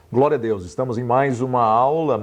Glória a Deus, estamos em mais uma aula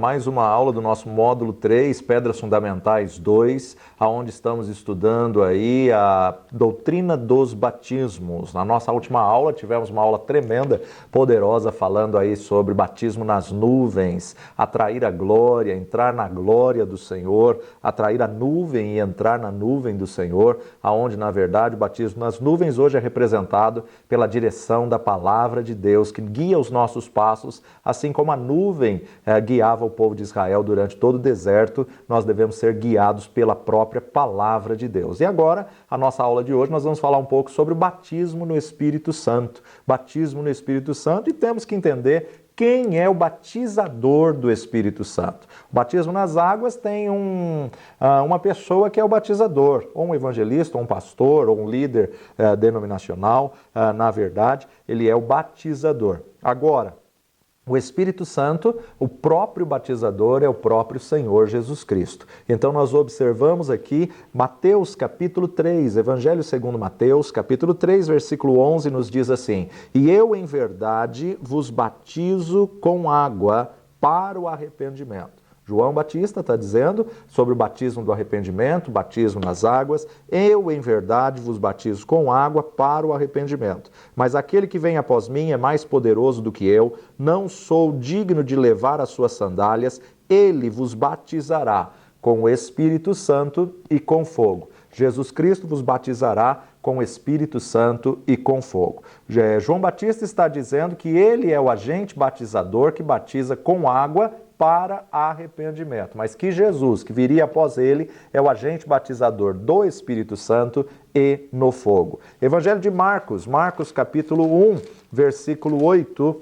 do nosso módulo 3, Pedras Fundamentais 2, onde estamos estudando aí a doutrina dos batismos. Na nossa última aula tivemos uma aula tremenda, poderosa, falando aí sobre batismo nas nuvens, atrair a glória, entrar na glória do Senhor, atrair a nuvem e entrar na nuvem do Senhor, aonde na verdade o batismo nas nuvens hoje é representado pela direção da palavra de Deus, que guia os nossos passos. Assim como a nuvem guiava o povo de Israel durante todo o deserto, nós devemos ser guiados pela própria palavra de Deus. E agora, a nossa aula de hoje, nós vamos falar um pouco sobre o batismo no Espírito Santo. Batismo no Espírito Santo, e temos que entender quem é o batizador do Espírito Santo. O batismo nas águas tem uma pessoa que é o batizador, ou um evangelista, ou um pastor, ou um líder denominacional. Na verdade, ele é o batizador. Agora, o Espírito Santo, o próprio batizador, é o próprio Senhor Jesus Cristo. Então nós observamos aqui Mateus capítulo 3, Evangelho segundo Mateus, capítulo 3, versículo 11, nos diz assim: "E eu em verdade vos batizo com água para o arrependimento." João Batista está dizendo sobre o batismo do arrependimento, batismo nas águas. "Eu, em verdade, vos batizo com água para o arrependimento. Mas aquele que vem após mim é mais poderoso do que eu, não sou digno de levar as suas sandálias. Ele vos batizará com o Espírito Santo e com fogo." Jesus Cristo vos batizará com o Espírito Santo e com fogo. João Batista está dizendo que ele é o agente batizador que batiza com água para arrependimento, mas que Jesus, que viria após ele, é o agente batizador do Espírito Santo e no fogo. Evangelho de Marcos, capítulo 1, versículo 8,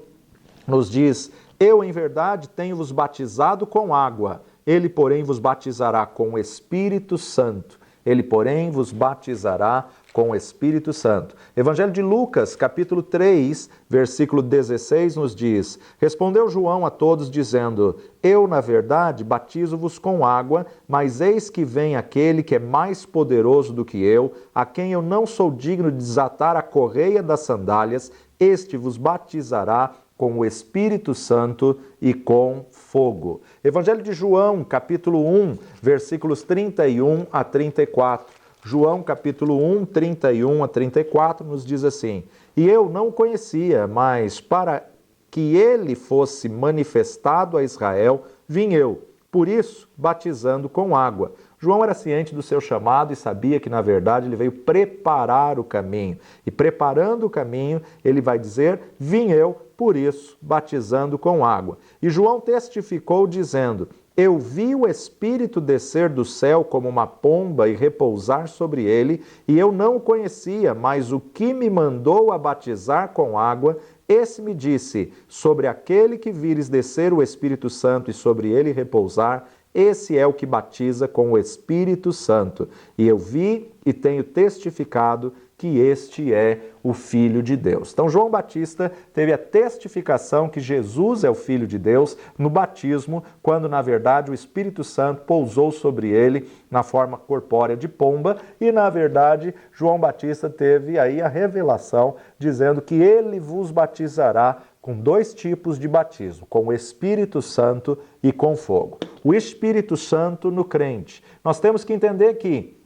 nos diz: "Eu, em verdade, tenho-vos batizado com água, ele, porém, vos batizará com o Espírito Santo." Ele, porém, vos batizará com o Espírito Santo. Evangelho de Lucas, capítulo 3, versículo 16, nos diz: "Respondeu João a todos, dizendo: Eu, na verdade, batizo-vos com água, mas eis que vem aquele que é mais poderoso do que eu, a quem eu não sou digno de desatar a correia das sandálias. Este vos batizará com o Espírito Santo e com fogo." Evangelho de João, capítulo 1, versículos 31 a 34. João, capítulo 1, 31 a 34, nos diz assim: "E eu não o conhecia, mas para que ele fosse manifestado a Israel, vim eu, por isso, batizando com água." João era ciente do seu chamado e sabia que, na verdade, ele veio preparar o caminho. E preparando o caminho, ele vai dizer: "Vim eu, por isso, batizando com água." E João testificou dizendo: "Eu vi o Espírito descer do céu como uma pomba e repousar sobre ele, e eu não o conhecia, mas o que me mandou a batizar com água, esse me disse: sobre aquele que vires descer o Espírito Santo e sobre ele repousar, esse é o que batiza com o Espírito Santo. E eu vi e tenho testificado que este é o Filho de Deus." Então, João Batista teve a testificação que Jesus é o Filho de Deus no batismo, quando, na verdade, o Espírito Santo pousou sobre ele na forma corpórea de pomba. E, na verdade, João Batista teve aí a revelação dizendo que ele vos batizará com dois tipos de batismo, com o Espírito Santo e com fogo. O Espírito Santo no crente. Nós temos que entender que,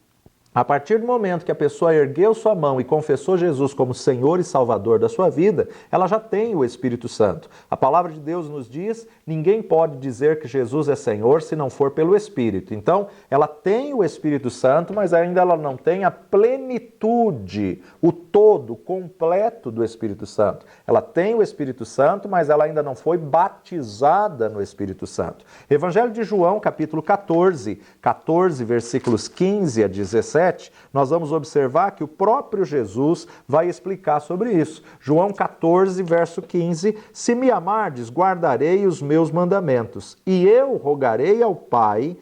a partir do momento que a pessoa ergueu sua mão e confessou Jesus como Senhor e Salvador da sua vida, ela já tem o Espírito Santo. A palavra de Deus nos diz: ninguém pode dizer que Jesus é Senhor se não for pelo Espírito. Então, ela tem o Espírito Santo, mas ainda ela não tem a plenitude, o todo, o completo do Espírito Santo. Ela tem o Espírito Santo, mas ela ainda não foi batizada no Espírito Santo. Evangelho de João, capítulo 14, versículos 15 a 17, nós vamos observar que o próprio Jesus vai explicar sobre isso. João 14, verso 15: "Se me amardes, guardarei os meus mandamentos, e eu rogarei ao Pai,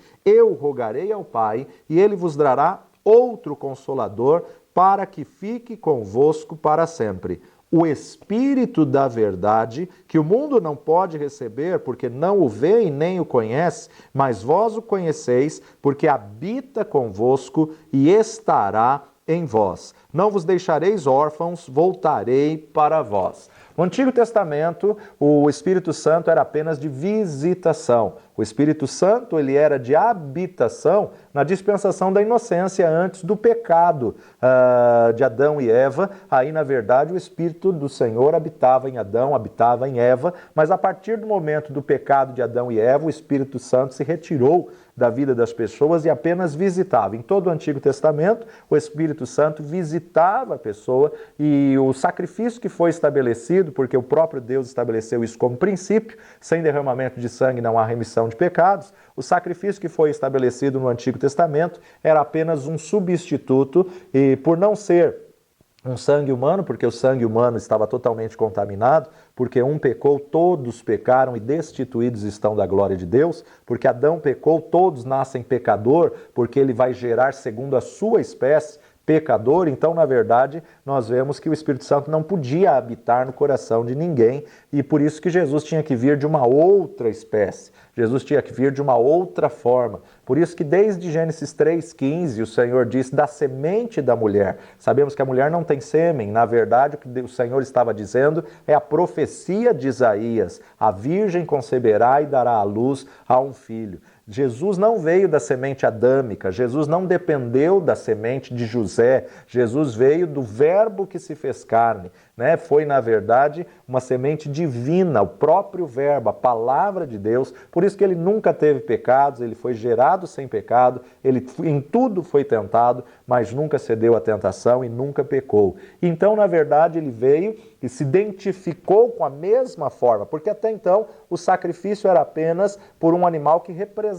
e ele vos dará outro Consolador, para que fique convosco para sempre. O Espírito da verdade, que o mundo não pode receber, porque não o vê e nem o conhece, mas vós o conheceis, porque habita convosco e estará em vós. Não vos deixareis órfãos, voltarei para vós. No Antigo Testamento, o Espírito Santo era apenas de visitação. O Espírito Santo, ele era de habitação na dispensação da inocência antes do pecado de Adão e Eva. Aí, na verdade, o Espírito do Senhor habitava em Adão, habitava em Eva, mas a partir do momento do pecado de Adão e Eva, o Espírito Santo se retirou da vida das pessoas e apenas visitava. Em todo o Antigo Testamento, o Espírito Santo visitava a pessoa e o sacrifício que foi estabelecido, porque o próprio Deus estabeleceu isso como princípio, sem derramamento de sangue não há remissão de pecados, o sacrifício que foi estabelecido no Antigo Testamento era apenas um substituto e por não ser um sangue humano, porque o sangue humano estava totalmente contaminado, porque um pecou, todos pecaram e destituídos estão da glória de Deus, porque Adão pecou, todos nascem pecador, porque ele vai gerar segundo a sua espécie pecador. Então, na verdade, nós vemos que o Espírito Santo não podia habitar no coração de ninguém e por isso que Jesus tinha que vir de uma outra espécie. Jesus tinha que vir de uma outra forma. Por isso que desde Gênesis 3,15 o Senhor diz da semente da mulher. Sabemos que a mulher não tem sêmen. Na verdade, o que o Senhor estava dizendo é a profecia de Isaías. A virgem conceberá e dará à luz a um filho. Jesus não veio da semente adâmica, Jesus não dependeu da semente de José, Jesus veio do verbo que se fez carne, né? Foi, na verdade, uma semente divina, o próprio verbo, a palavra de Deus, por isso que ele nunca teve pecados, ele foi gerado sem pecado, ele em tudo foi tentado, mas nunca cedeu à tentação e nunca pecou. Então, na verdade, ele veio e se identificou com a mesma forma, porque até então o sacrifício era apenas por um animal que representava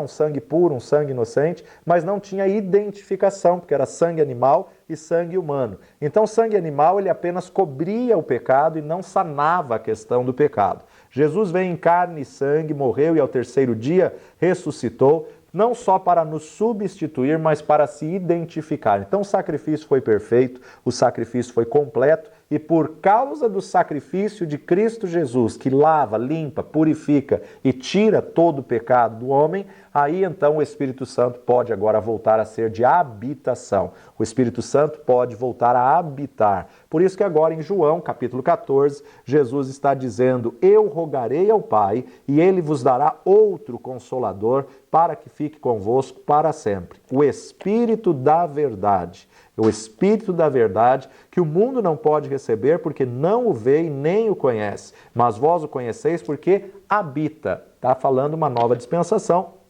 um sangue puro, um sangue inocente, mas não tinha identificação, porque era sangue animal e sangue humano. Então, sangue animal ele apenas cobria o pecado e não sanava a questão do pecado. Jesus veio em carne e sangue, morreu e ao terceiro dia ressuscitou, não só para nos substituir, mas para se identificar. Então o sacrifício foi perfeito, o sacrifício foi completo, e por causa do sacrifício de Cristo Jesus, que lava, limpa, purifica e tira todo o pecado do homem, aí então o Espírito Santo pode agora voltar a ser de habitação. O Espírito Santo pode voltar a habitar. Por isso que agora em João, capítulo 14, Jesus está dizendo: eu rogarei ao Pai e ele vos dará outro Consolador para que fique convosco para sempre. O Espírito da verdade. O Espírito da verdade que o mundo não pode receber porque não o vê e nem o conhece. Mas vós o conheceis porque habita. Está falando uma nova dispensação.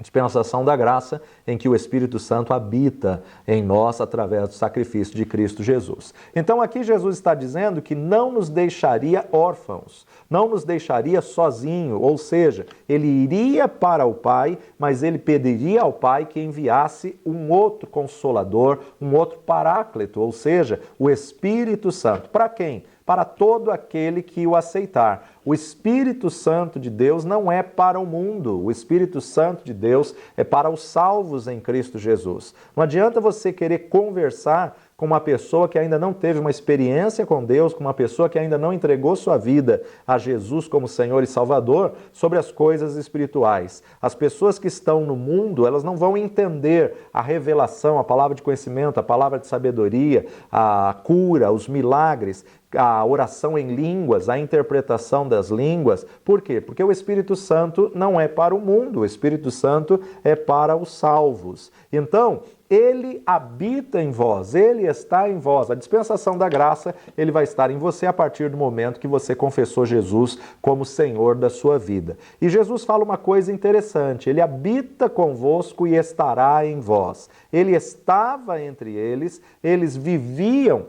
Dispensação da graça, em que o Espírito Santo habita em nós através do sacrifício de Cristo Jesus. Então aqui Jesus está dizendo que não nos deixaria órfãos, não nos deixaria sozinho, ou seja, ele iria para o Pai, mas ele pediria ao Pai que enviasse um outro Consolador, um outro Paráclito, ou seja, o Espírito Santo. Para quem? Para todo aquele que o aceitar. O Espírito Santo de Deus não é para o mundo. O Espírito Santo de Deus é para os salvos em Cristo Jesus. Não adianta você querer conversar com uma pessoa que ainda não teve uma experiência com Deus, com uma pessoa que ainda não entregou sua vida a Jesus como Senhor e Salvador, sobre as coisas espirituais. As pessoas que estão no mundo, elas não vão entender a revelação, a palavra de conhecimento, a palavra de sabedoria, a cura, os milagres, a oração em línguas, a interpretação das línguas. Por quê? Porque o Espírito Santo não é para o mundo, o Espírito Santo é para os salvos. Então, ele habita em vós, ele está em vós. A dispensação da graça, ele vai estar em você a partir do momento que você confessou Jesus como Senhor da sua vida. E Jesus fala uma coisa interessante: ele habita convosco e estará em vós. Ele estava entre eles, eles viviam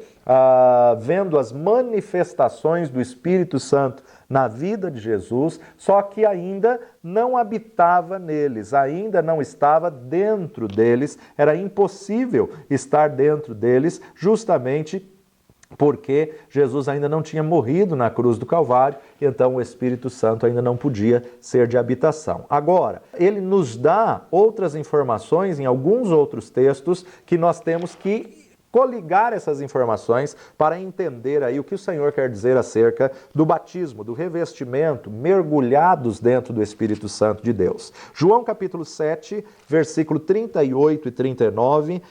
vendo as manifestações do Espírito Santo na vida de Jesus, só que ainda não habitava neles, ainda não estava dentro deles, era impossível estar dentro deles, justamente porque Jesus ainda não tinha morrido na cruz do Calvário, e então o Espírito Santo ainda não podia ser de habitação. Agora, ele nos dá outras informações em alguns outros textos que nós temos que coligar essas informações para entender aí o que o Senhor quer dizer acerca do batismo, do revestimento, mergulhados dentro do Espírito Santo de Deus. João capítulo 7, versículo 38 e 39,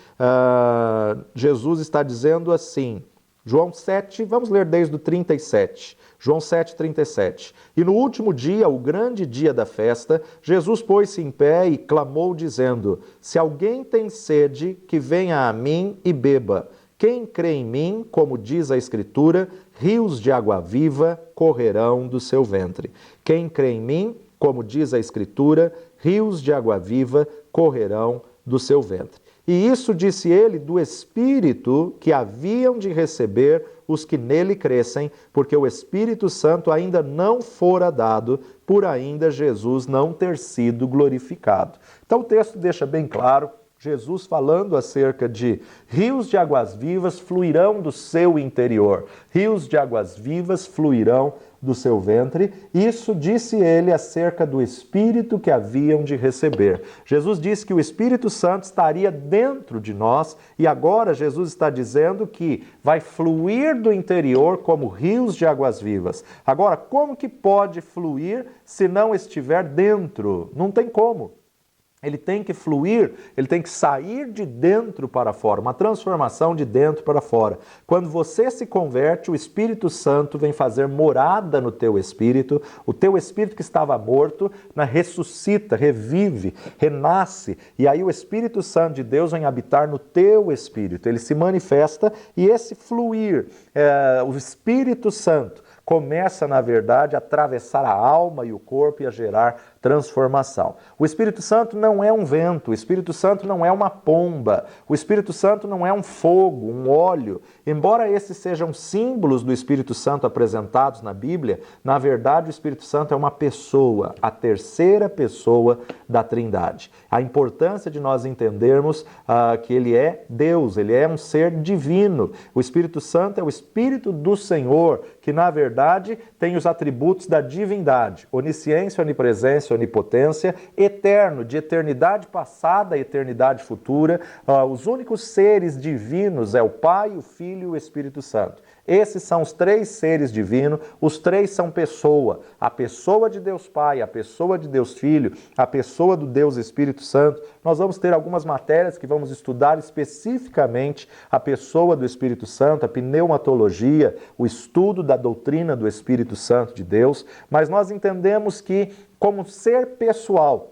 Jesus está dizendo assim, João 7, vamos ler desde o 37. João 7, 37. E no último dia, o grande dia da festa, Jesus pôs-se em pé e clamou, dizendo: Se alguém tem sede, que venha a mim e beba. Quem crê em mim, como diz a Escritura, rios de água viva correrão do seu ventre. Quem crê em mim, como diz a Escritura, rios de água viva correrão do seu ventre. E isso disse ele do Espírito que haviam de receber os que nele crescem, porque o Espírito Santo ainda não fora dado, por ainda Jesus não ter sido glorificado. Então o texto deixa bem claro, Jesus falando acerca de rios de águas vivas fluirão do seu interior, rios de águas vivas fluirão do seu ventre. Isso disse ele acerca do Espírito que haviam de receber. Jesus disse que o Espírito Santo estaria dentro de nós e agora Jesus está dizendo que vai fluir do interior como rios de águas vivas. Agora, como que pode fluir se não estiver dentro? Não tem como. Ele tem que fluir, ele tem que sair de dentro para fora, uma transformação de dentro para fora. Quando você se converte, o Espírito Santo vem fazer morada no teu espírito, o teu espírito que estava morto, ressuscita, revive, renasce, e aí o Espírito Santo de Deus vem habitar no teu espírito, ele se manifesta e esse fluir, o Espírito Santo, começa, na verdade, a atravessar a alma e o corpo e a gerar transformação. O Espírito Santo não é um vento, o Espírito Santo não é uma pomba, o Espírito Santo não é um fogo, um óleo. Embora esses sejam símbolos do Espírito Santo apresentados na Bíblia, na verdade o Espírito Santo é uma pessoa, a terceira pessoa da Trindade. A importância de nós entendermos que ele é Deus, ele é um ser divino. O Espírito Santo é o Espírito do Senhor, que na verdade tem os atributos da divindade, onisciência, onipresença, onipotência, eterno, de eternidade passada a eternidade futura. Os únicos seres divinos é o Pai, o Filho e o Espírito Santo. Esses são os três seres divinos, os três são pessoa. A pessoa de Deus Pai, a pessoa de Deus Filho, a pessoa do Deus Espírito Santo. Nós vamos ter algumas matérias que vamos estudar especificamente a pessoa do Espírito Santo, a pneumatologia, o estudo da doutrina do Espírito Santo de Deus, mas nós entendemos que, como ser pessoal,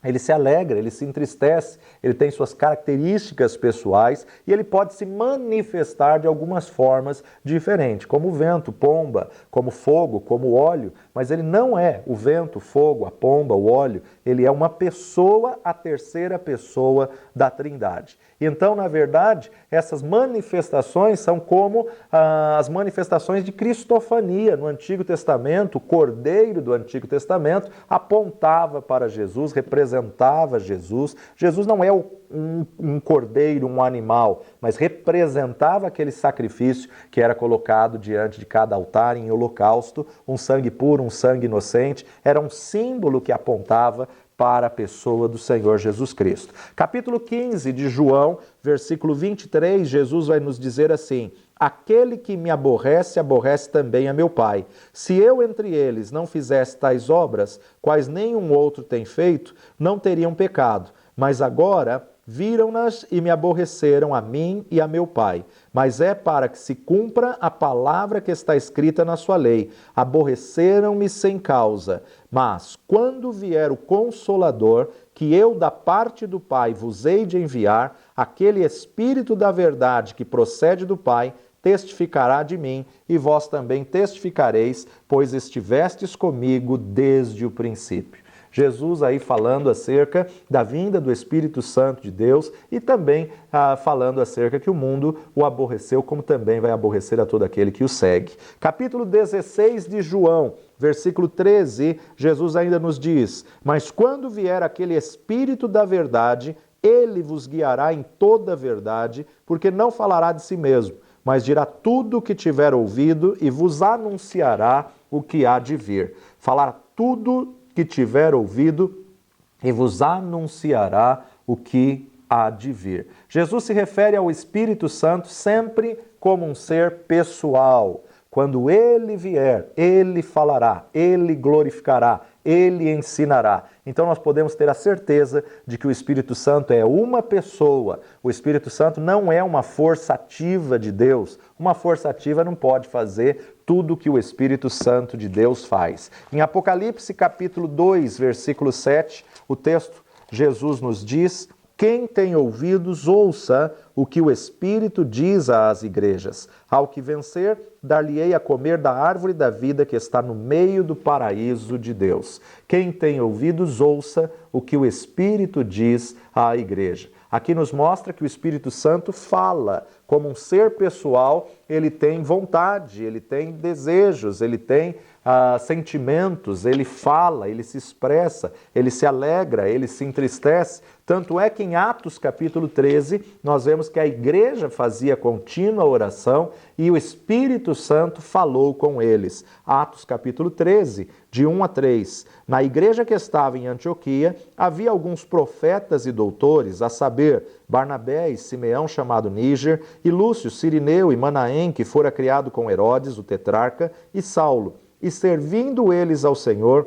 ele se alegra, ele se entristece, ele tem suas características pessoais e ele pode se manifestar de algumas formas diferentes, como o vento, pomba, como fogo, como óleo, mas ele não é o vento, o fogo, a pomba, o óleo, ele é uma pessoa, a terceira pessoa da Trindade. Então, na verdade, essas manifestações são como as manifestações de cristofania no Antigo Testamento. O Cordeiro do Antigo Testamento apontava para Jesus, representava Jesus. Jesus não é um cordeiro, um animal, mas representava aquele sacrifício que era colocado diante de cada altar em holocausto, um sangue puro, um sangue inocente. Era um símbolo que apontava para a pessoa do Senhor Jesus Cristo. Capítulo 15 de João, versículo 23, Jesus vai nos dizer assim: aquele que me aborrece, aborrece também a meu Pai. Se eu entre eles não fizesse tais obras, quais nenhum outro tem feito, não teriam pecado. Mas agora viram-nas e me aborreceram a mim e a meu Pai. Mas é para que se cumpra a palavra que está escrita na sua lei. Aborreceram-me sem causa. Mas quando vier o Consolador, que eu da parte do Pai vos hei de enviar, aquele Espírito da verdade que procede do Pai, testificará de mim, e vós também testificareis, pois estivestes comigo desde o princípio. Jesus aí falando acerca da vinda do Espírito Santo de Deus e também falando acerca que o mundo o aborreceu, como também vai aborrecer a todo aquele que o segue. Capítulo 16 de João, versículo 13, Jesus ainda nos diz: mas quando vier aquele Espírito da verdade, ele vos guiará em toda a verdade, porque não falará de si mesmo, mas dirá tudo o que tiver ouvido e vos anunciará o que há de vir. Falar tudo que tiver ouvido e vos anunciará o que há de vir. Jesus se refere ao Espírito Santo sempre como um ser pessoal. Quando ele vier, ele falará, ele glorificará, ele ensinará. Então nós podemos ter a certeza de que o Espírito Santo é uma pessoa. O Espírito Santo não é uma força ativa de Deus. Uma força ativa não pode fazer tudo que o Espírito Santo de Deus faz. Em Apocalipse capítulo 2, versículo 7, o texto, Jesus nos diz: quem tem ouvidos, ouça o que o Espírito diz às igrejas. Ao que vencer, dar-lhe-ei a comer da árvore da vida que está no meio do paraíso de Deus. Quem tem ouvidos, ouça o que o Espírito diz à igreja. Aqui nos mostra que o Espírito Santo fala. Como um ser pessoal, ele tem vontade, ele tem desejos, ele tem sentimentos, ele fala, ele se expressa, ele se alegra, ele se entristece. Tanto é que em Atos capítulo 13, nós vemos que a igreja fazia contínua oração e o Espírito Santo falou com eles. Atos capítulo 13, de 1 a 3. Na igreja que estava em Antioquia, havia alguns profetas e doutores, a saber, Barnabé e Simeão chamado Níger, e Lúcio, Cirineu e Manaém, que fora criado com Herodes, o tetrarca, e Saulo. E servindo eles ao Senhor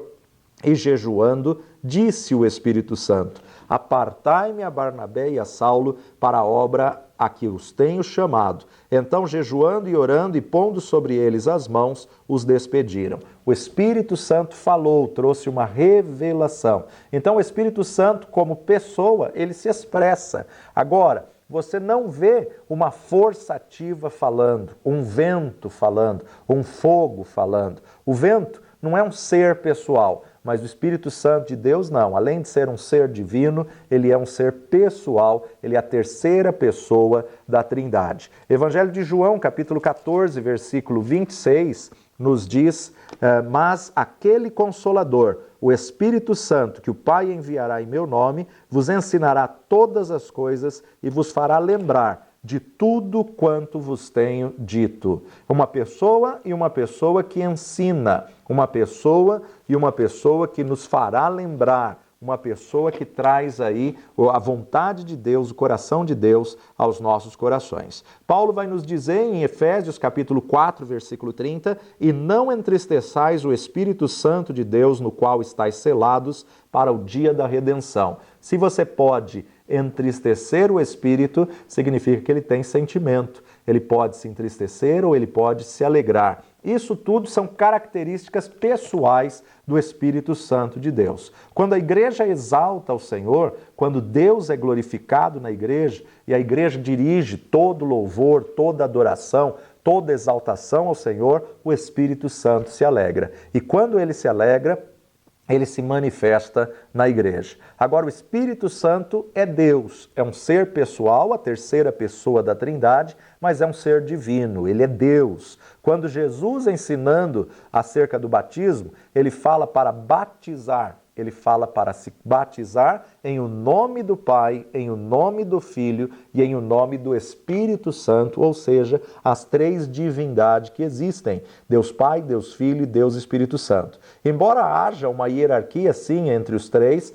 e jejuando, disse o Espírito Santo: apartai-me a Barnabé e a Saulo para a obra a que os tenho chamado. Então, jejuando e orando e pondo sobre eles as mãos, os despediram. O Espírito Santo falou, trouxe uma revelação. Então, o Espírito Santo, como pessoa, ele se expressa. Agora, você não vê uma força ativa falando, um vento falando, um fogo falando. O vento não é um ser pessoal, mas o Espírito Santo de Deus não. Além de ser um ser divino, ele é um ser pessoal, ele é a terceira pessoa da Trindade. Evangelho de João, capítulo 14, versículo 26, nos diz: mas aquele Consolador, o Espírito Santo, que o Pai enviará em meu nome, vos ensinará todas as coisas e vos fará lembrar de tudo quanto vos tenho dito. Uma pessoa e uma pessoa que ensina, uma pessoa e uma pessoa que nos fará lembrar, uma pessoa que traz aí a vontade de Deus, o coração de Deus aos nossos corações. Paulo vai nos dizer em Efésios capítulo 4, versículo 30, e não entristeçais o Espírito Santo de Deus, no qual estáis selados para o dia da redenção. Se você pode entristecer o Espírito, significa que ele tem sentimento. Ele pode se entristecer ou ele pode se alegrar. Isso tudo são características pessoais do Espírito Santo de Deus. Quando a igreja exalta o Senhor, quando Deus é glorificado na igreja e a igreja dirige todo louvor, toda adoração, toda exaltação ao Senhor, o Espírito Santo se alegra. E quando ele se alegra, ele se manifesta na igreja. Agora, o Espírito Santo é Deus, é um ser pessoal, a terceira pessoa da Trindade, mas é um ser divino, ele é Deus. Quando Jesus, ensinando acerca do batismo, ele fala para batizar, ele fala para se batizar em o nome do Pai, em o nome do Filho e em o nome do Espírito Santo, ou seja, as três divindades que existem, Deus Pai, Deus Filho e Deus Espírito Santo. Embora haja uma hierarquia, sim, entre os três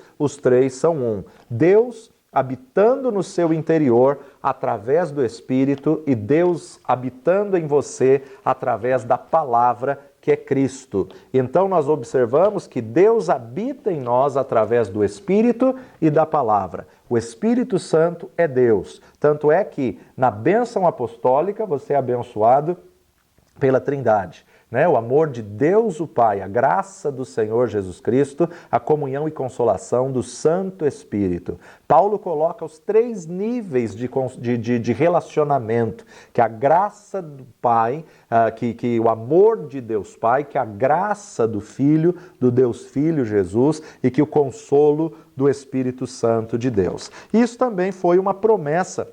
são um. Deus habitando no seu interior através do Espírito e Deus habitando em você através da palavra que é Cristo. Então nós observamos que Deus habita em nós através do Espírito e da palavra. O Espírito Santo é Deus. Tanto é que na bênção apostólica você é abençoado pela Trindade. O amor de Deus o Pai, a graça do Senhor Jesus Cristo, a comunhão e consolação do Santo Espírito. Paulo coloca os três níveis de relacionamento, que a graça do Pai, que o amor de Deus Pai, que a graça do Filho, do Deus Filho Jesus, e que o consolo do Espírito Santo de Deus. Isso também foi uma promessa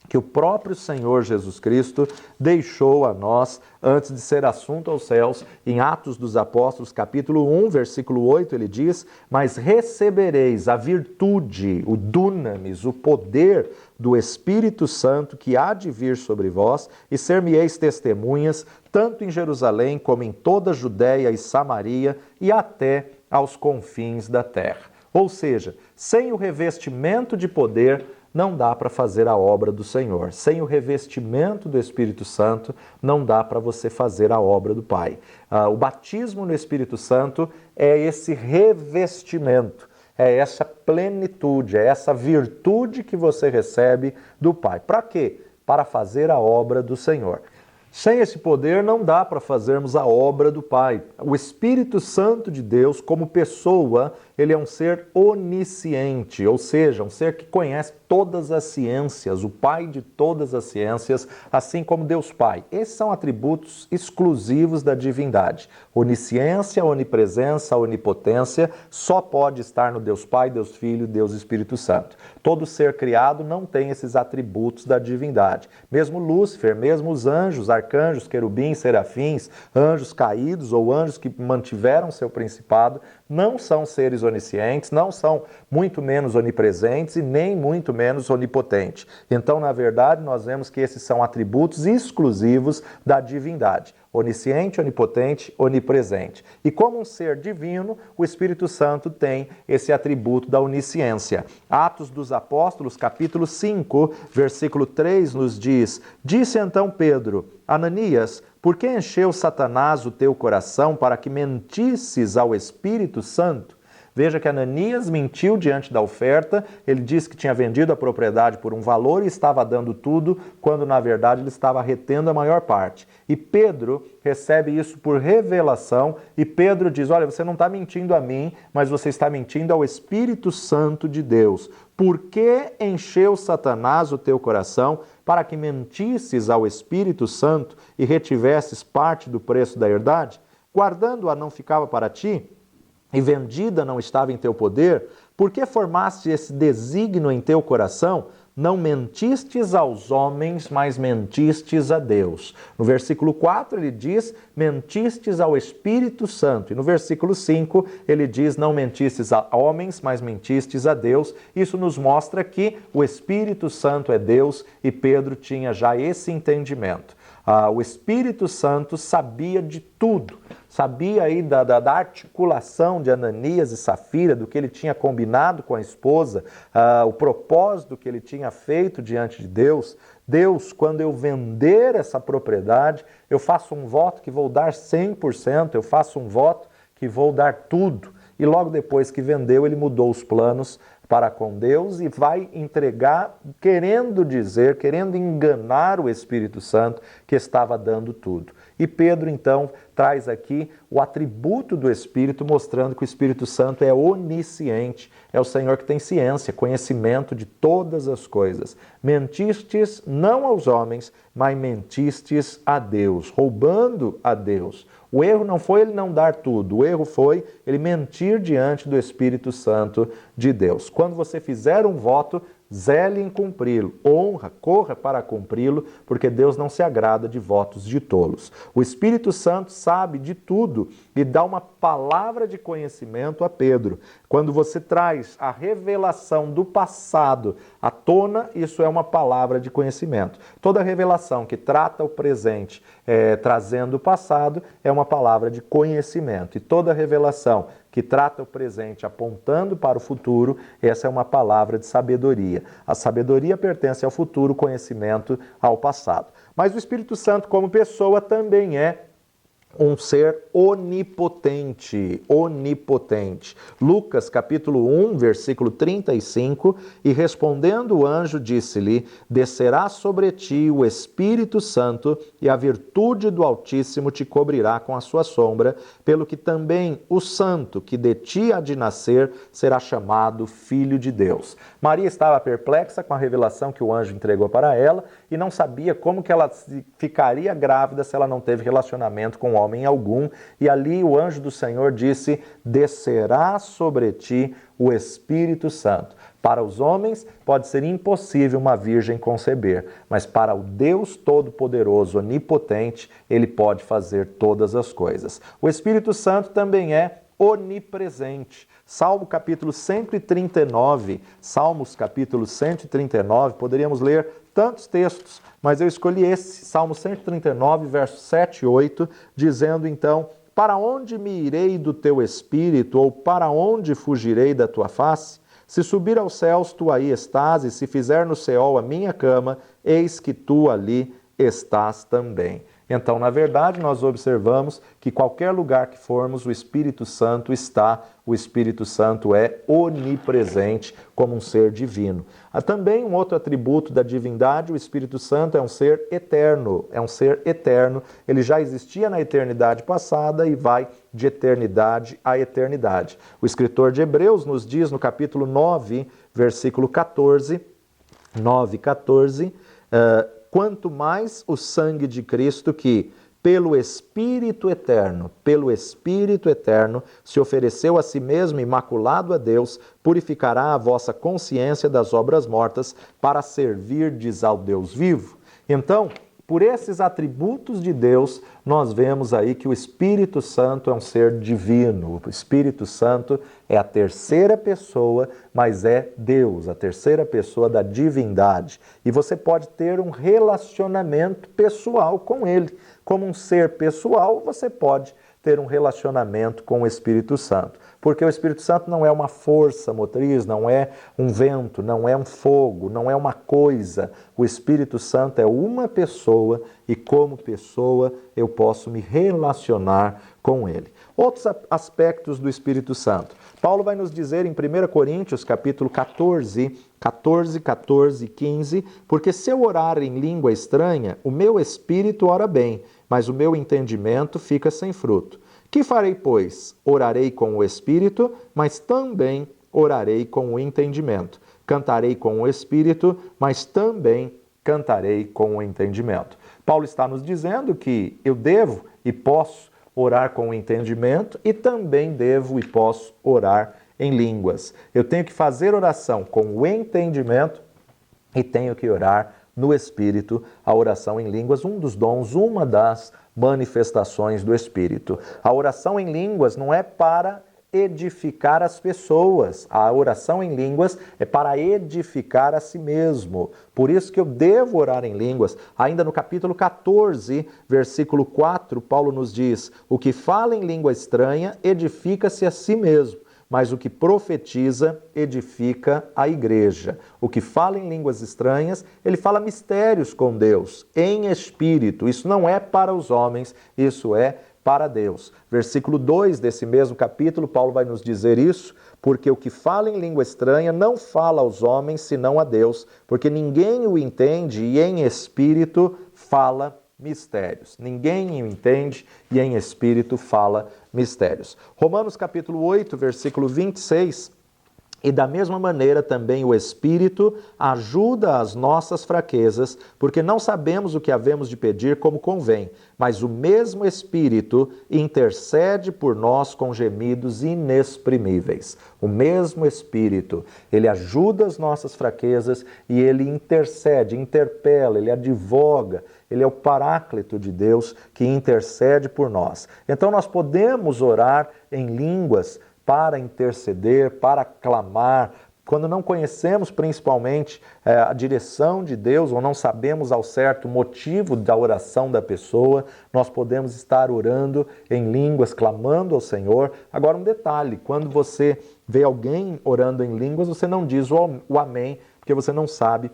que o próprio Senhor Jesus Cristo deixou a nós antes de ser assunto aos céus. Em Atos dos Apóstolos, capítulo 1, versículo 8, ele diz: mas recebereis a virtude, o dunamis, o poder do Espírito Santo que há de vir sobre vós, e ser-me-eis testemunhas, tanto em Jerusalém como em toda a Judéia e Samaria e até aos confins da terra. Ou seja, sem o revestimento de poder, não dá para fazer a obra do Senhor. Sem o revestimento do Espírito Santo, não dá para você fazer a obra do Pai. O batismo no Espírito Santo é esse revestimento, é essa plenitude, é essa virtude que você recebe do Pai. Para quê? Para fazer a obra do Senhor. Sem esse poder não dá para fazermos a obra do Pai. O Espírito Santo de Deus, como pessoa, ele é um ser onisciente, ou seja, um ser que conhece todas as ciências, o Pai de todas as ciências, assim como Deus Pai. Esses são atributos exclusivos da divindade. Onisciência, onipresença, onipotência só pode estar no Deus Pai, Deus Filho, Deus Espírito Santo. Todo ser criado não tem esses atributos da divindade. Mesmo Lúcifer, mesmo os anjos, arcanjos, querubins, serafins, anjos caídos ou anjos que mantiveram seu principado, não são seres oniscientes, não são muito menos onipresentes e nem muito menos onipotentes. Então, na verdade, nós vemos que esses são atributos exclusivos da divindade. Onisciente, onipotente, onipresente. E como um ser divino, o Espírito Santo tem esse atributo da onisciência. Atos dos Apóstolos, capítulo 5, versículo 3, nos diz: Disse então Pedro: Ananias, por que encheu Satanás o teu coração para que mentisses ao Espírito Santo? Veja que Ananias mentiu diante da oferta, ele disse que tinha vendido a propriedade por um valor e estava dando tudo, quando na verdade ele estava retendo a maior parte. E Pedro recebe isso por revelação, e Pedro diz: olha, você não está mentindo a mim, mas você está mentindo ao Espírito Santo de Deus. Por que encheu Satanás o teu coração para que mentisses ao Espírito Santo e retivesses parte do preço da herdade? Guardando-a não ficava para ti? E vendida não estava em teu poder? Por que formaste esse desígnio em teu coração? Não mentistes aos homens, mas mentistes a Deus. No versículo 4 ele diz: mentistes ao Espírito Santo. E no versículo 5 ele diz: não mentistes a homens, mas mentistes a Deus. Isso nos mostra que o Espírito Santo é Deus e Pedro tinha já esse entendimento. O Espírito Santo sabia de tudo. Sabia aí da articulação de Ananias e Safira, do que ele tinha combinado com a esposa, o propósito que ele tinha feito diante de Deus. Deus, quando eu vender essa propriedade, eu faço um voto que vou dar 100%, eu faço um voto que vou dar tudo. E logo depois que vendeu, ele mudou os planos para com Deus e vai entregar, querendo enganar o Espírito Santo que estava dando tudo. E Pedro, então, traz aqui o atributo do Espírito, mostrando que o Espírito Santo é onisciente, é o Senhor que tem ciência, conhecimento de todas as coisas. Mentistes não aos homens, mas mentistes a Deus, roubando a Deus. O erro não foi ele não dar tudo, o erro foi ele mentir diante do Espírito Santo de Deus. Quando você fizer um voto, zele em cumpri-lo, honra, corra para cumpri-lo, porque Deus não se agrada de votos de tolos. O Espírito Santo sabe de tudo e dá uma palavra de conhecimento a Pedro. Quando você traz a revelação do passado à tona, isso é uma palavra de conhecimento. Toda revelação que trata o presente trazendo o passado é uma palavra de conhecimento. E toda revelação que trata o presente apontando para o futuro, essa é uma palavra de sabedoria. A sabedoria pertence ao futuro, o conhecimento ao passado. Mas o Espírito Santo, como pessoa, também é um ser onipotente, onipotente. Lucas capítulo 1, versículo 35, e respondendo o anjo disse-lhe: descerá sobre ti o Espírito Santo e a virtude do Altíssimo te cobrirá com a sua sombra, pelo que também o santo que de ti há de nascer será chamado Filho de Deus. Maria estava perplexa com a revelação que o anjo entregou para ela e não sabia como que ela ficaria grávida se ela não teve relacionamento com homem algum, e ali o anjo do Senhor disse: descerá sobre ti o Espírito Santo. Para os homens pode ser impossível uma virgem conceber, mas para o Deus Todo-Poderoso, Onipotente, ele pode fazer todas as coisas. O Espírito Santo também é onipresente. Salmo capítulo 139, Salmos capítulo 139, poderíamos ler tantos textos, mas eu escolhi esse, Salmo 139, versos 7 e 8, dizendo então: para onde me irei do teu espírito, ou para onde fugirei da tua face? Se subir aos céus, tu aí estás, e se fizer no Seol a minha cama, eis que tu ali estás também. Então, na verdade, nós observamos que qualquer lugar que formos, o Espírito Santo está, o Espírito Santo é onipresente como um ser divino. Há também um outro atributo da divindade, o Espírito Santo é um ser eterno, ele já existia na eternidade passada e vai de eternidade a eternidade. O escritor de Hebreus nos diz no capítulo 9, versículo 14, 9:14, quanto mais o sangue de Cristo que, pelo Espírito eterno, se ofereceu a si mesmo imaculado a Deus, purificará a vossa consciência das obras mortas para servirdes ao Deus vivo. Então, por esses atributos de Deus, nós vemos aí que o Espírito Santo é um ser divino. O Espírito Santo é a terceira pessoa, mas é Deus, a terceira pessoa da divindade. E você pode ter um relacionamento pessoal com Ele. Como um ser pessoal, você pode ter um relacionamento com o Espírito Santo. Porque o Espírito Santo não é uma força motriz, não é um vento, não é um fogo, não é uma coisa. O Espírito Santo é uma pessoa e como pessoa eu posso me relacionar com ele. Outros aspectos do Espírito Santo. Paulo vai nos dizer em 1 Coríntios, capítulo 14, 14 e 15, porque se eu orar em língua estranha, o meu espírito ora bem, mas o meu entendimento fica sem fruto. Que farei, pois? Orarei com o espírito, mas também orarei com o entendimento. Cantarei com o espírito, mas também cantarei com o entendimento. Paulo está nos dizendo que eu devo e posso orar com o entendimento e também devo e posso orar em línguas. Eu tenho que fazer oração com o entendimento e tenho que orar no Espírito, a oração em línguas, um dos dons, uma das manifestações do Espírito. A oração em línguas não é para edificar as pessoas. A oração em línguas é para edificar a si mesmo. Por isso que eu devo orar em línguas. Ainda no capítulo 14, versículo 4, Paulo nos diz: o que fala em língua estranha edifica-se a si mesmo, mas o que profetiza edifica a igreja. O que fala em línguas estranhas, ele fala mistérios com Deus, em espírito. Isso não é para os homens, isso é para Deus. Versículo 2 desse mesmo capítulo, Paulo vai nos dizer isso, porque o que fala em língua estranha não fala aos homens, senão a Deus, porque ninguém o entende e em espírito fala mistérios. Ninguém o entende e em espírito fala mistérios. Romanos capítulo 8, versículo 26, e da mesma maneira também o Espírito ajuda as nossas fraquezas, porque não sabemos o que havemos de pedir como convém, mas o mesmo Espírito intercede por nós com gemidos inexprimíveis. O mesmo Espírito, ele ajuda as nossas fraquezas e ele intercede, interpela, ele advoga. Ele é o Paráclito de Deus que intercede por nós. Então nós podemos orar em línguas para interceder, para clamar, quando não conhecemos principalmente a direção de Deus ou não sabemos ao certo o motivo da oração da pessoa, nós podemos estar orando em línguas, clamando ao Senhor. Agora um detalhe, quando você vê alguém orando em línguas, você não diz o amém, porque você não sabe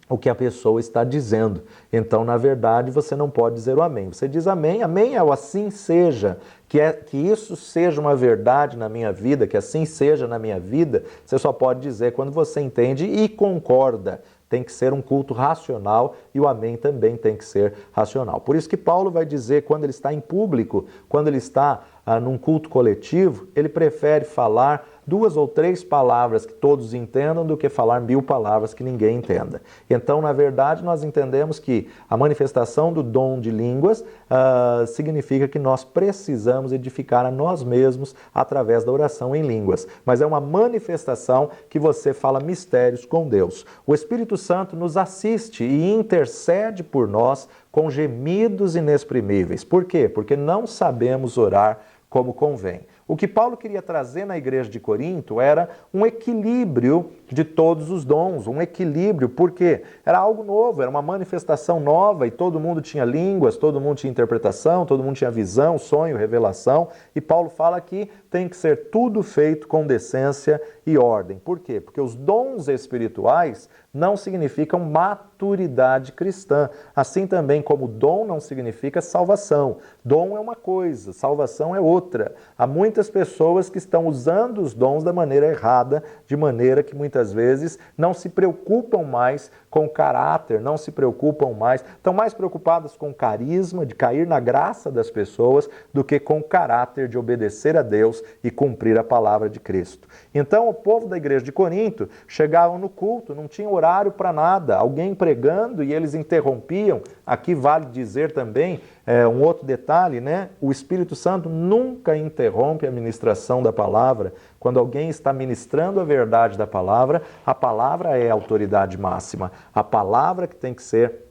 o que a pessoa está dizendo. Então, na verdade, você não pode dizer o amém. Você diz amém, amém é o assim seja, que isso seja uma verdade na minha vida, que assim seja na minha vida, você só pode dizer quando você entende e concorda. Tem que ser um culto racional e o amém também tem que ser racional. Por isso que Paulo vai dizer, quando ele está em público, quando ele está num culto coletivo, ele prefere falar 2 ou 3 palavras que todos entendam do que falar 1000 palavras que ninguém entenda. Então, na verdade, nós entendemos que a manifestação do dom de línguas significa que nós precisamos edificar a nós mesmos através da oração em línguas. Mas é uma manifestação que você fala mistérios com Deus. O Espírito Santo nos assiste e intercede por nós com gemidos inexprimíveis. Por quê? Porque não sabemos orar como convém. O que Paulo queria trazer na igreja de Corinto era um equilíbrio de todos os dons, um equilíbrio, porque era algo novo, era uma manifestação nova e todo mundo tinha línguas, todo mundo tinha interpretação, todo mundo tinha visão, sonho, revelação, e Paulo fala que tem que ser tudo feito com decência e ordem. Por quê? Porque os dons espirituais não significam maturidade cristã, assim também como dom não significa salvação. Dom é uma coisa, salvação é outra. Há muitas pessoas que estão usando os dons da maneira errada, de maneira que muitas vezes não se preocupam mais com o caráter, não se preocupam mais, estão mais preocupadas com o carisma, de cair na graça das pessoas, do que com o caráter de obedecer a Deus e cumprir a palavra de Cristo. Então o povo da igreja de Corinto chegavam no culto, não tinha horário para nada, alguém pregando e eles interrompiam. Aqui vale dizer também um outro detalhe, né? O Espírito Santo nunca interrompe a ministração da palavra. Quando alguém está ministrando a verdade da palavra, a palavra é a autoridade máxima. A palavra que tem que ser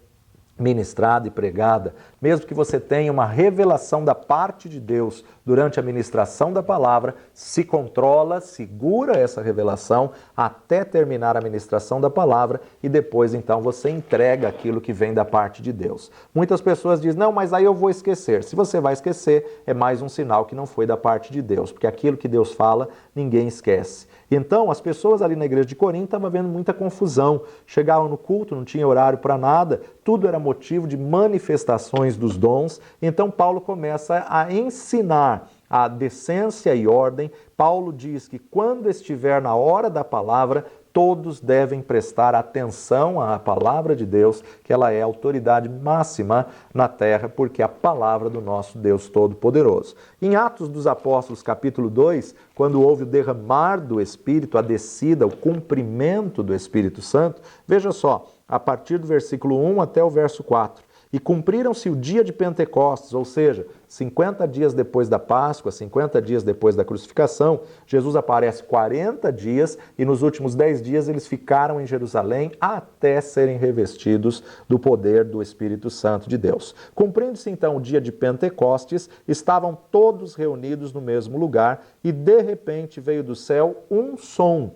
ministrada e pregada, mesmo que você tenha uma revelação da parte de Deus durante a ministração da palavra, se controla, segura essa revelação até terminar a ministração da palavra e depois então você entrega aquilo que vem da parte de Deus. Muitas pessoas dizem, não, mas aí eu vou esquecer. Se você vai esquecer, é mais um sinal que não foi da parte de Deus, porque aquilo que Deus fala, ninguém esquece. Então, as pessoas ali na igreja de Corinto estavam vendo muita confusão. Chegavam no culto, não tinha horário para nada, tudo era motivo de manifestações dos dons. Então, Paulo começa a ensinar a decência e ordem. Paulo diz que quando estiver na hora da palavra, todos devem prestar atenção à palavra de Deus, que ela é a autoridade máxima na terra, porque é a palavra do nosso Deus Todo-Poderoso. Em Atos dos Apóstolos, capítulo 2, quando houve o derramar do Espírito, a descida, o cumprimento do Espírito Santo, veja só, a partir do versículo 1 até o verso 4. E cumpriram-se o dia de Pentecostes, ou seja, 50 dias depois da Páscoa, 50 dias depois da crucificação, Jesus aparece 40 dias e nos últimos 10 dias eles ficaram em Jerusalém até serem revestidos do poder do Espírito Santo de Deus. Cumprindo-se então o dia de Pentecostes, estavam todos reunidos no mesmo lugar e de repente veio do céu um som,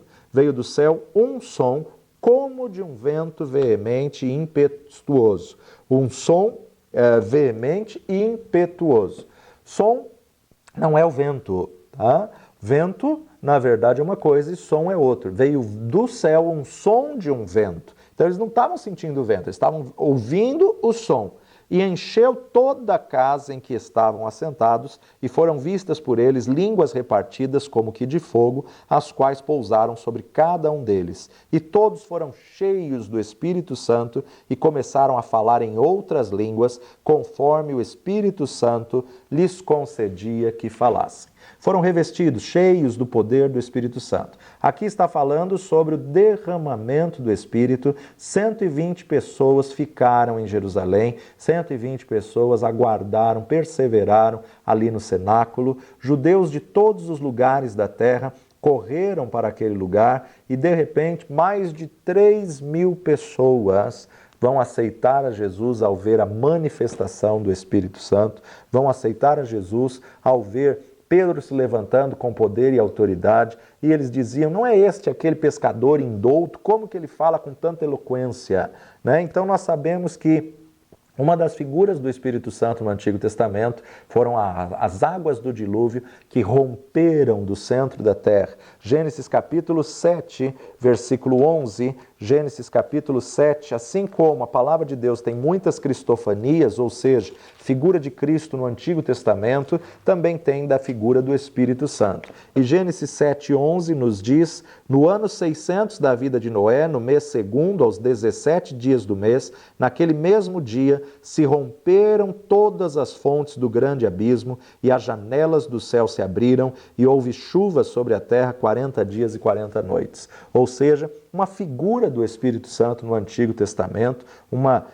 como de um vento veemente e impetuoso. Um som veemente e impetuoso. Som não é o vento, tá? Vento, na verdade, é uma coisa e som é outra. Veio do céu um som de um vento. Então eles não estavam sentindo o vento, eles estavam ouvindo o som. E encheu toda a casa em que estavam assentados, e foram vistas por eles línguas repartidas como que de fogo, as quais pousaram sobre cada um deles. E todos foram cheios do Espírito Santo e começaram a falar em outras línguas, conforme o Espírito Santo lhes concedia que falassem. Foram revestidos, cheios do poder do Espírito Santo. Aqui está falando sobre o derramamento do Espírito. 120 pessoas ficaram em Jerusalém, 120 pessoas aguardaram, perseveraram ali no cenáculo. Judeus de todos os lugares da terra correram para aquele lugar e, de repente, mais de 3.000 pessoas vão aceitar a Jesus ao ver a manifestação do Espírito Santo, vão aceitar a Jesus ao ver Pedro se levantando com poder e autoridade, e eles diziam, não é este aquele pescador indouto? Como que ele fala com tanta eloquência? Né? Então nós sabemos que uma das figuras do Espírito Santo no Antigo Testamento foram as águas do dilúvio que romperam do centro da terra. Gênesis capítulo 7, versículo 11, Gênesis capítulo 7, assim como a palavra de Deus tem muitas cristofanias, ou seja, figura de Cristo no Antigo Testamento, também tem da figura do Espírito Santo. E Gênesis 7, 11 nos diz, no ano 600 da vida de Noé, no mês segundo, aos 17 dias do mês, naquele mesmo dia, se romperam todas as fontes do grande abismo e as janelas do céu se abriram e houve chuva sobre a terra 40 dias e 40 noites. Ou seja, uma figura do Espírito Santo no Antigo Testamento, uma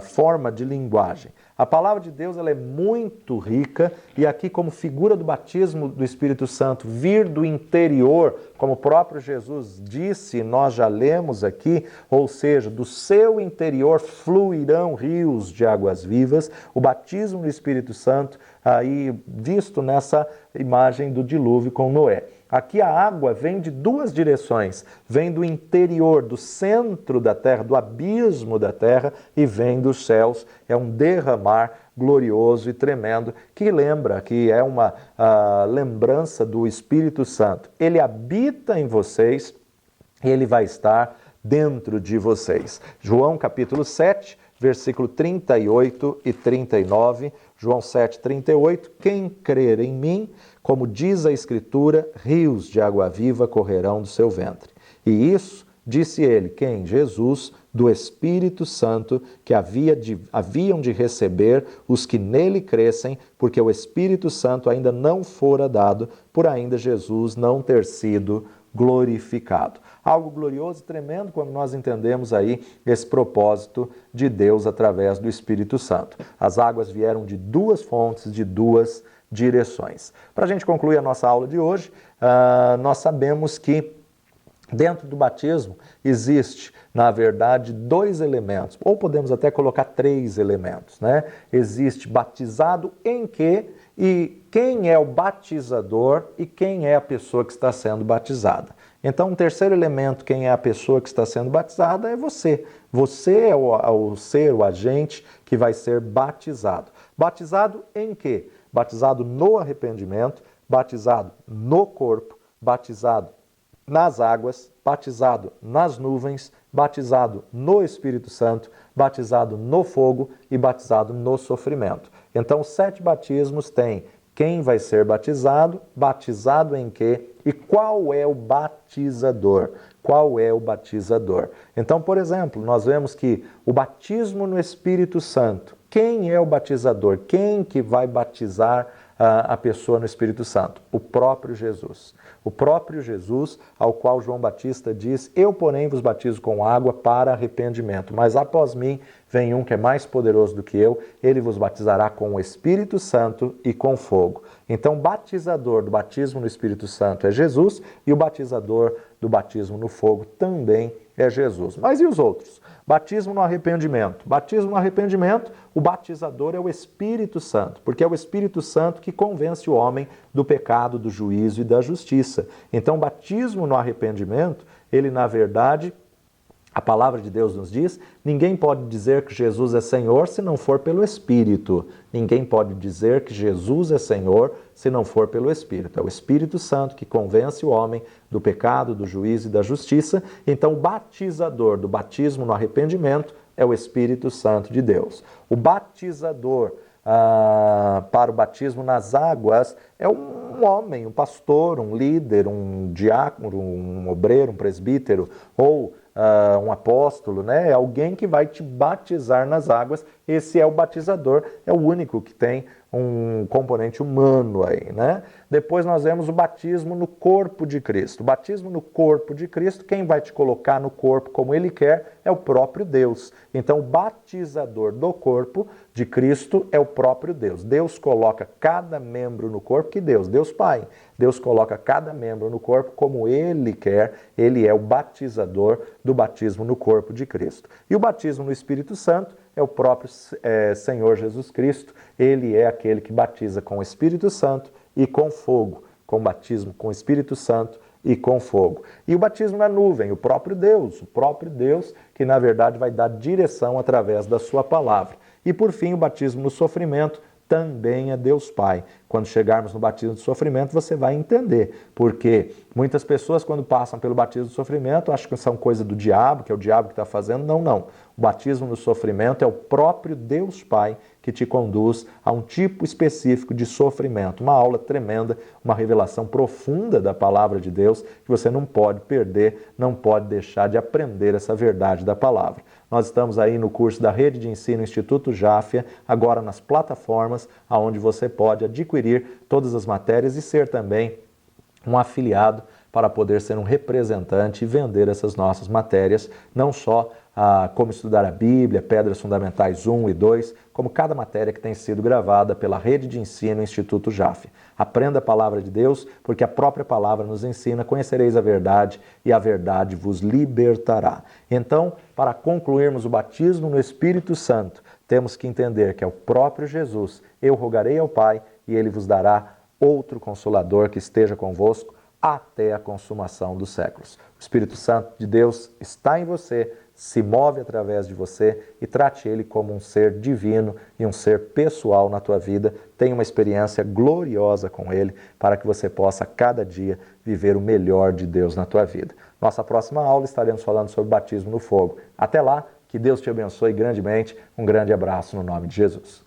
forma de linguagem. A palavra de Deus ela é muito rica e aqui como figura do batismo do Espírito Santo vir do interior, como o próprio Jesus disse, nós já lemos aqui, ou seja, do seu interior fluirão rios de águas vivas. O batismo do Espírito Santo aí visto nessa imagem do dilúvio com Noé. Aqui a água vem de duas direções, vem do interior, do centro da terra, do abismo da terra e vem dos céus. É um derramar glorioso e tremendo que lembra, que é uma lembrança do Espírito Santo. Ele habita em vocês, ele vai estar dentro de vocês. João capítulo 7, versículo 38 e 39, João 7, 38, quem crer em mim, como diz a Escritura, rios de água viva correrão do seu ventre. E isso, disse ele, quem? Jesus, do Espírito Santo, que haviam de receber os que nele crescem, porque o Espírito Santo ainda não fora dado, por ainda Jesus não ter sido glorificado. Algo glorioso e tremendo quando nós entendemos aí esse propósito de Deus através do Espírito Santo. As águas vieram de duas fontes, de duas direções. Para a gente concluir a nossa aula de hoje, nós sabemos que dentro do batismo existe, na verdade, dois elementos, ou podemos até colocar três elementos, né? Existe batizado em que, e quem é o batizador e quem é a pessoa que está sendo batizada. Então, um terceiro elemento, quem é a pessoa que está sendo batizada, é você. Você é o ser, o agente que vai ser batizado. Batizado em quê? Batizado no arrependimento, batizado no corpo, batizado nas águas, batizado nas nuvens, batizado no Espírito Santo, batizado no fogo e batizado no sofrimento. Então, os 7 batismos têm quem vai ser batizado, batizado em quê e qual é o batizador. Qual é o batizador? Então, por exemplo, nós vemos que o batismo no Espírito Santo, quem é o batizador? Quem que vai batizar a pessoa no Espírito Santo? O próprio Jesus. O próprio Jesus, ao qual João Batista diz, eu, porém, vos batizo com água para arrependimento, mas após mim vem um que é mais poderoso do que eu, ele vos batizará com o Espírito Santo e com fogo. Então, o batizador do batismo no Espírito Santo é Jesus e o batizador do batismo no fogo também é Jesus. Mas e os outros? Batismo no arrependimento. Batismo no arrependimento, o batizador é o Espírito Santo, porque é o Espírito Santo que convence o homem do pecado, do juízo e da justiça. Então, batismo no arrependimento, ele na verdade, a palavra de Deus nos diz, ninguém pode dizer que Jesus é Senhor se não for pelo Espírito. Ninguém pode dizer que Jesus é Senhor se não for pelo Espírito. É o Espírito Santo que convence o homem do pecado, do juízo e da justiça. Então, o batizador do batismo no arrependimento é o Espírito Santo de Deus. O batizador para o batismo nas águas é um homem, um pastor, um líder, um diácono, um obreiro, um presbítero ou um apóstolo, né? É alguém que vai te batizar nas águas. Esse é o batizador, é o único que tem um componente humano aí, né? Depois nós vemos o batismo no corpo de Cristo. O batismo no corpo de Cristo, quem vai te colocar no corpo como Ele quer é o próprio Deus. Então, o batizador do corpo de Cristo é o próprio Deus. Deus coloca cada membro no corpo, que Deus Pai. Deus coloca cada membro no corpo como Ele quer. Ele é o batizador do batismo no corpo de Cristo. E o batismo no Espírito Santo é o próprio Senhor Jesus Cristo. Ele é aquele que batiza com o Espírito Santo e com fogo, com batismo com o Espírito Santo e com fogo. E o batismo na nuvem, o próprio Deus que na verdade vai dar direção através da sua palavra. E por fim, o batismo no sofrimento também é Deus Pai. Quando chegarmos no batismo do sofrimento, você vai entender, porque muitas pessoas, quando passam pelo batismo do sofrimento, acham que são coisa do diabo, que é o diabo que está fazendo. Não, não. O batismo no sofrimento é o próprio Deus Pai que te conduz a um tipo específico de sofrimento. Uma aula tremenda, uma revelação profunda da palavra de Deus, que você não pode perder, não pode deixar de aprender essa verdade da palavra. Nós estamos aí no curso da Rede de Ensino Instituto Jáfia, agora nas plataformas, onde você pode adquirir todas as matérias e ser também um afiliado para poder ser um representante e vender essas nossas matérias, não só como estudar a Bíblia, Pedras Fundamentais 1 e 2, como cada matéria que tem sido gravada pela Rede de Ensino Instituto Jáfia. Aprenda a palavra de Deus, porque a própria palavra nos ensina, conhecereis a verdade e a verdade vos libertará. Então, para concluirmos o batismo no Espírito Santo, temos que entender que é o próprio Jesus. Eu rogarei ao Pai e Ele vos dará outro Consolador que esteja convosco até a consumação dos séculos. O Espírito Santo de Deus está em você, se move através de você e trate Ele como um ser divino e um ser pessoal na tua vida. Tenha uma experiência gloriosa com Ele para que você possa, cada dia, viver o melhor de Deus na tua vida. Nossa próxima aula estaremos falando sobre batismo no fogo. Até lá, que Deus te abençoe grandemente. Um grande abraço no nome de Jesus.